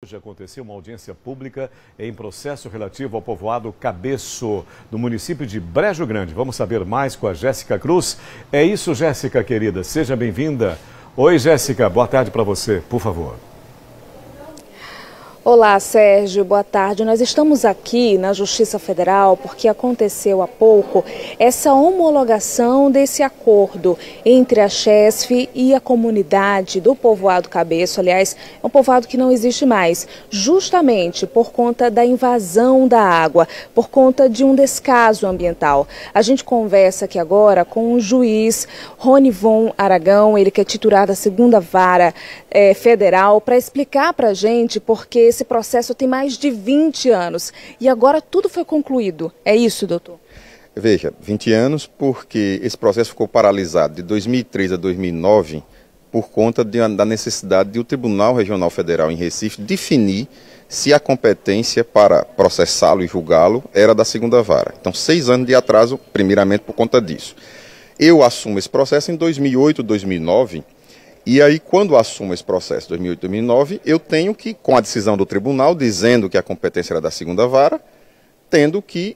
Hoje aconteceu uma audiência pública em processo relativo ao povoado Cabeço, no município de Brejo Grande. Vamos saber mais com a Jéssica Cruz. É isso, Jéssica, querida. Seja bem-vinda. Oi, Jéssica. Boa tarde para você, por favor. Olá, Sérgio, boa tarde. Nós estamos aqui na Justiça Federal porque aconteceu há pouco essa homologação desse acordo entre a Chesf e a comunidade do povoado Cabeço. Aliás, é um povoado que não existe mais, justamente por conta da invasão da água, por conta de um descaso ambiental. A gente conversa aqui agora com o juiz Ronivon Aragão, ele que é titular da 2ª Vara Federal, para explicar para a gente porque esse processo tem mais de 20 anos e agora tudo foi concluído. É isso, doutor? Veja, 20 anos porque esse processo ficou paralisado de 2003 a 2009 por conta da necessidade de o Tribunal Regional Federal em Recife definir se a competência para processá-lo e julgá-lo era da 2ª Vara. Então, 6 anos de atraso, primeiramente por conta disso. Eu assumo esse processo em 2008, 2009. E aí, quando assumo esse processo, 2008, 2009, eu tenho que, com a decisão do tribunal, dizendo que a competência era da 2ª Vara, tendo que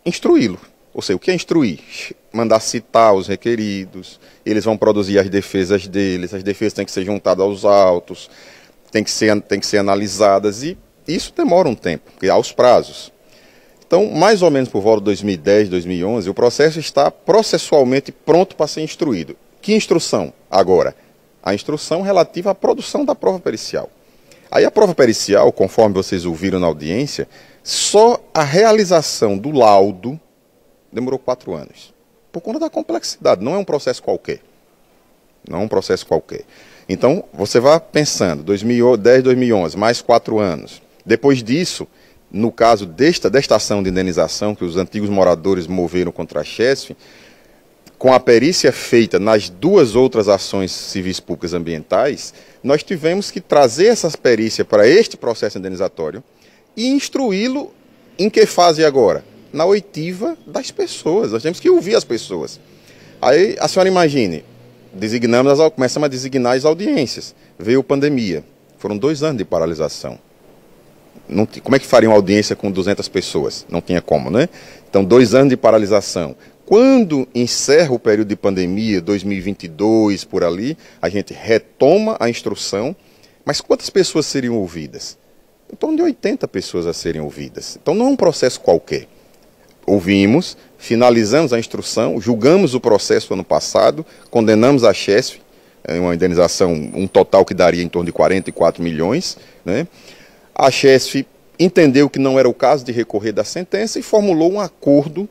instruí-lo. Ou seja, o que é instruir? Mandar citar os requeridos, eles vão produzir as defesas deles, as defesas têm que ser juntadas aos autos, têm que ser analisadas, e isso demora um tempo, porque há os prazos. Então, mais ou menos por volta de 2010, 2011, o processo está processualmente pronto para ser instruído. Que instrução agora? A instrução relativa à produção da prova pericial. Aí a prova pericial, conforme vocês ouviram na audiência, só a realização do laudo demorou 4 anos. Por conta da complexidade, não é um processo qualquer. Não é um processo qualquer. Então, você vai pensando, 2010, 2011, mais 4 anos. Depois disso, no caso desta ação de indenização que os antigos moradores moveram contra a Chesf, com a perícia feita nas 2 outras ações civis públicas ambientais, nós tivemos que trazer essa perícia para este processo indenizatório e instruí-lo em que fase agora? Na oitiva das pessoas. Nós temos que ouvir as pessoas. Aí a senhora imagine, começamos a designar as audiências. Veio pandemia, foram 2 anos de paralisação. Como é que faria uma audiência com 200 pessoas? Não tinha como, né? Então, 2 anos de paralisação. Quando encerra o período de pandemia, 2022, por ali, a gente retoma a instrução, mas quantas pessoas seriam ouvidas? Em torno de 80 pessoas a serem ouvidas. Então não é um processo qualquer. Ouvimos, finalizamos a instrução, julgamos o processo ano passado, condenamos a Chesf, uma indenização, um total que daria em torno de 44 milhões, né? A Chesf entendeu que não era o caso de recorrer da sentença e formulou um acordo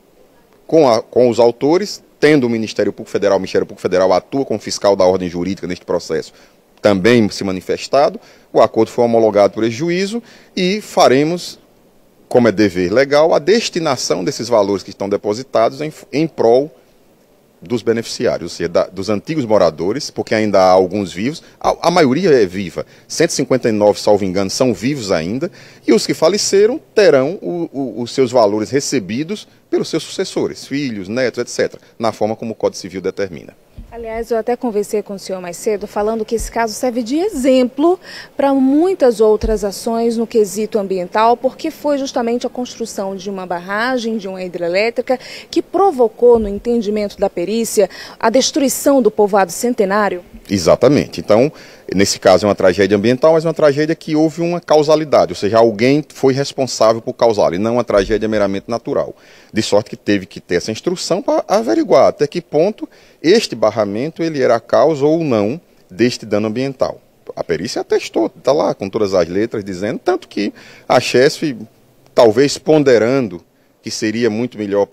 com os autores, tendo o Ministério Público Federal atua como fiscal da ordem jurídica neste processo, também se manifestado, o acordo foi homologado por esse juízo e faremos, como é dever legal, a destinação desses valores que estão depositados em prol dos beneficiários, ou seja, dos antigos moradores, porque ainda há alguns vivos, a maioria é viva, 159, salvo engano, são vivos ainda, e os que faleceram terão os seus valores recebidos pelos seus sucessores, filhos, netos, etc., na forma como o Código Civil determina. Aliás, eu até conversei com o senhor mais cedo, falando que esse caso serve de exemplo para muitas outras ações no quesito ambiental, porque foi justamente a construção de uma barragem, de uma hidrelétrica, que provocou, no entendimento da perícia, a destruição do povoado centenário. Exatamente. Então, nesse caso é uma tragédia ambiental, mas uma tragédia que houve uma causalidade, ou seja, alguém foi responsável por causá-la, e não uma tragédia meramente natural. De sorte que teve que ter essa instrução para averiguar até que ponto este barramento ele era a causa ou não deste dano ambiental. A perícia atestou, está lá com todas as letras dizendo, tanto que a Chesf, talvez ponderando que seria muito melhor,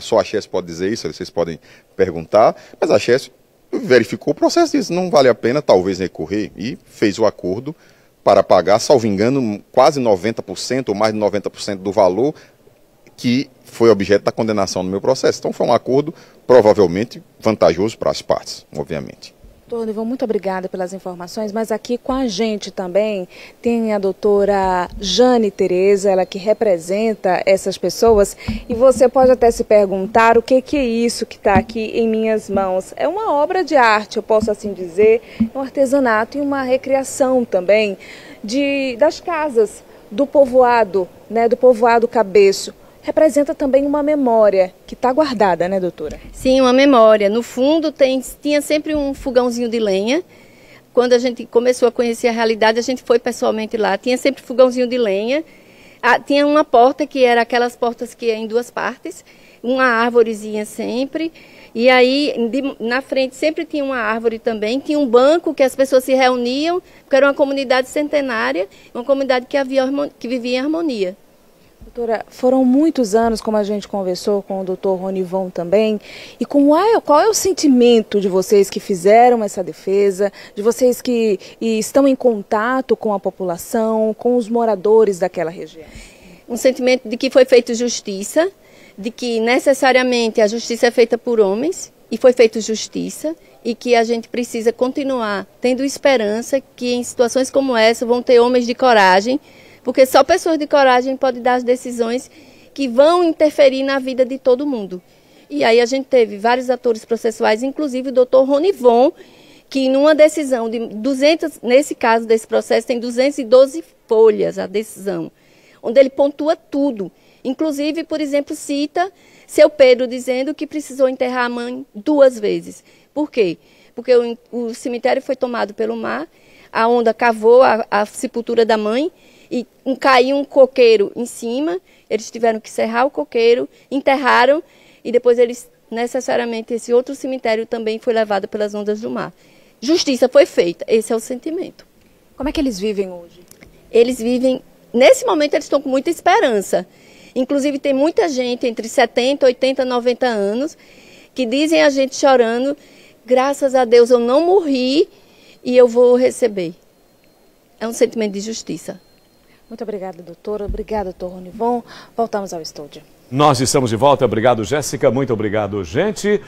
só a Chesf pode dizer isso, vocês podem perguntar, mas a Chesf verificou o processo e disse, não vale a pena talvez recorrer, e fez o acordo para pagar, salvo engano, quase 90% ou mais de 90% do valor que foi objeto da condenação no meu processo. Então foi um acordo provavelmente vantajoso para as partes, obviamente. Doutor Ronivon, muito obrigada pelas informações, mas aqui com a gente também tem a doutora Jane Tereza, ela que representa essas pessoas, e você pode até se perguntar o que é isso que está aqui em minhas mãos. É uma obra de arte, eu posso assim dizer, um artesanato e uma recriação também das casas do povoado, né, do povoado Cabeço. Representa também uma memória que está guardada, né, doutora? Sim, uma memória. No fundo tinha sempre um fogãozinho de lenha. Quando a gente começou a conhecer a realidade, a gente foi pessoalmente lá. Tinha sempre fogãozinho de lenha. Tinha uma porta que era aquelas portas que é em duas partes, uma árvorezinha sempre. E aí, na frente, sempre tinha uma árvore também. Tinha um banco que as pessoas se reuniam, porque era uma comunidade centenária, uma comunidade que vivia em harmonia. Doutora, foram muitos anos, como a gente conversou com o doutor Ronivon também, e qual é o sentimento de vocês que fizeram essa defesa, de vocês que estão em contato com a população, com os moradores daquela região? Um sentimento de que foi feita justiça, de que necessariamente a justiça é feita por homens, e foi feita justiça, e que a gente precisa continuar tendo esperança que em situações como essa vão ter homens de coragem, porque só pessoas de coragem podem dar as decisões que vão interferir na vida de todo mundo. E aí a gente teve vários atores processuais, inclusive o doutor Ronivon, que numa decisão de 200, nesse caso desse processo, tem 212 folhas a decisão, onde ele pontua tudo. Inclusive, por exemplo, cita seu Pedro dizendo que precisou enterrar a mãe 2 vezes. Por quê? Porque o cemitério foi tomado pelo mar, a onda cavou a sepultura da mãe, e caiu um coqueiro em cima, eles tiveram que serrar o coqueiro, enterraram, e depois necessariamente, esse outro cemitério também foi levado pelas ondas do mar. Justiça foi feita, esse é o sentimento. Como é que eles vivem hoje? Eles vivem, nesse momento eles estão com muita esperança. Inclusive tem muita gente entre 70, 80, 90 anos, que dizem a gente chorando, graças a Deus eu não morri e eu vou receber. É um sentimento de justiça. Muito obrigada, doutora. Obrigada, doutor Ronivon. Voltamos ao estúdio. Nós estamos de volta. Obrigado, Jéssica. Muito obrigado, gente.